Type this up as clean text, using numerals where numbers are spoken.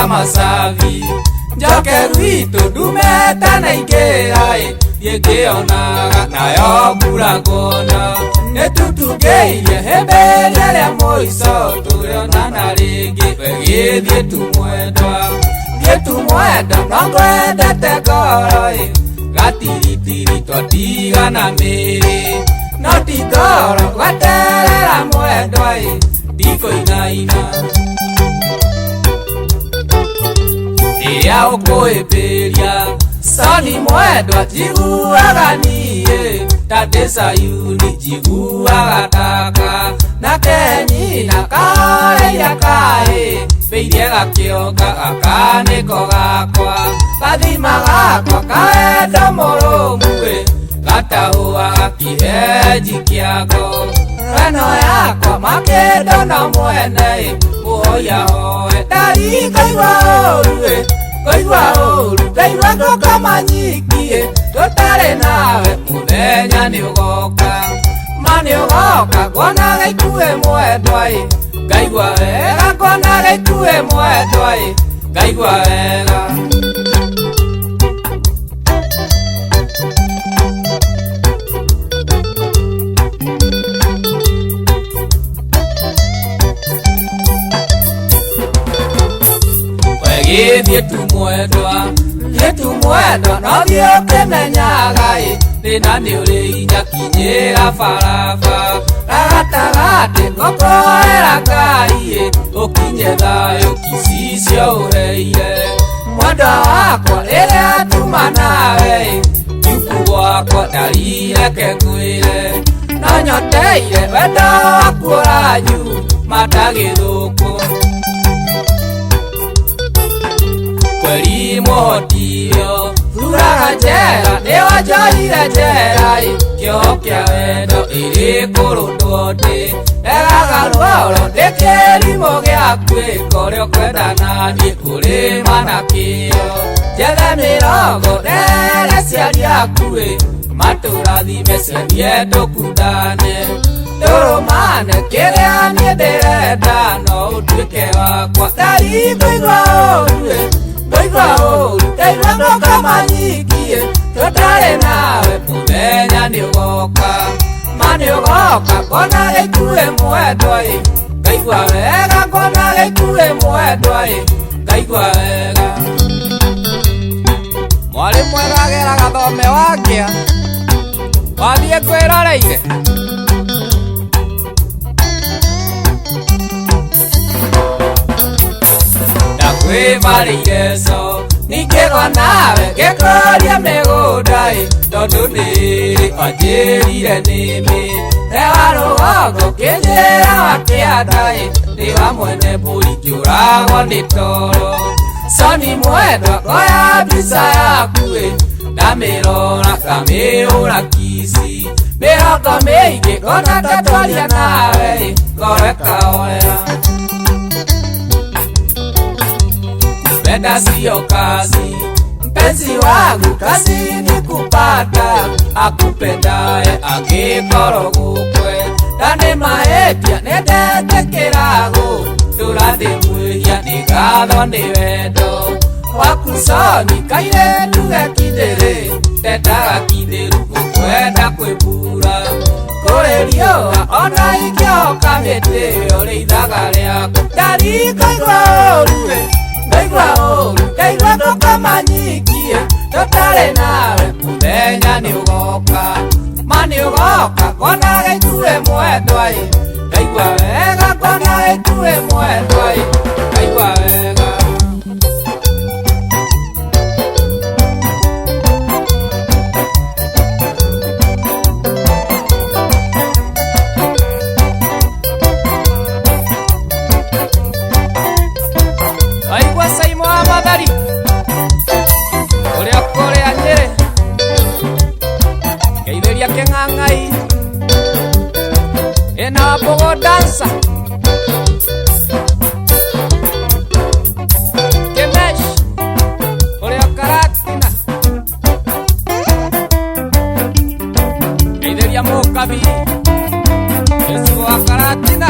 masavi njoke rwitũ ndumete na ingĩra ndingĩonaga nayo mbura ngona nĩtũtungĩirie hĩmbĩria rĩa mũico tũrĩonana rĩngĩ gĩthiĩ tu mwendwa no ngwendete ngoro gatiritiri twatigana mĩrĩ no ti ngoro gweterera mwendwa ndikũinaina rĩrĩa ũkũhĩmbĩria soni mwendwa njiguaga niĩ Tate Sayuni njiguaga ndaka nake nyina kahoreire kaĩ mbĩirie gakĩonga gaka nĩko gakwa gathima gakwa kaendo mũrũmu gatahũaga kĩhenji kĩago ĩno yakwa makĩndo na mwene mũhoyahoe ndarikaigua ũru ngaigua ngũkamanyikie tũtarĩ nawe mũthenya nĩũgoka nguonaga ikuĩ mwendwa ngaigua wega nguonaga ikuĩ mwendwa ngaigua wega gĩthiĩ tu mwendwa no thiĩ ũkĩmenyaga thĩna nĩũrĩ inya kinyĩra baraba gatagatĩ ngũkũhoera Ngai ũkinye thayũ gĩcicio ũheire mwendwa wakwa rĩrĩa tuma nawe kiuku gwakwa ndarireke ngwĩre no nyoteire wendo waku ũranyu matagĩthũkũ kweri mũhotirio thuraga njera nĩwanjohire njera kĩoho kĩa wendo ĩrĩ kũrũndwo ndĩ egaga ruoro ndĩ kĩrimũ gĩaku kũrĩa ũkwendana niĩ kũrĩma na kĩo njethe mĩrongo nene cia rĩaku matũrathime cendie tũkundane tũrũmane kĩrĩa niĩ ndĩrenda no ũtuĩke wakwa ndarikũigua ũru ndaigua ngũkamanyikie tũtarĩ nawe mũthenya nĩũgoka nguonaga ikuĩ mwendwa ngaigua wega nguonaga ikuĩ mwendwa ngaigua wega mwarĩ mwega gera gathome wakĩa wathiĩ kwĩroreire ndakwĩbarĩire co ningĩgwa nawe ngĩkũria mĩgũnda tondũ nĩrĩ wanjĩrire nĩmĩ rewa rũgongo kĩnjĩra wa kĩanda nĩ wa mwene mbũri kĩũragwo nĩ toro soni mwendwa ngoya mbica yaku ndamĩrora ngamĩhũra kici mĩrongo mĩingĩ ngona ngatwaria nawe ngoro ĩkahoera Penda sio kazi, mpenzi wangu kazi ni kupata akupendaye angĩkorogũkwe ndane mahĩtia nĩndete kĩrago tũrathiĩ mwĩhia nĩ gatho nĩ wendo waku soni kairĩtu gakindĩrĩ ndendaga kindĩru gũkwenda kwĩmbura kũrĩ riũa ona ingĩoka mĩtĩ ũrĩithaga rĩaku ndarikũigua ũru ndaigua ngũkamanyikie tũtarĩ nawe mũthenya nĩũgoka nguonaga ikuĩ mwendwa ngaigua wega nguonaga ikuĩ mwendwa ngaigua wega ũrĩa kũrĩa Nyĩrĩ geithĩria Kĩng'ang'ai ĩna Wambũgũ dancer Kĩmesh ũrĩa Karatina geithĩria Mũkabi Yesu wa Karatina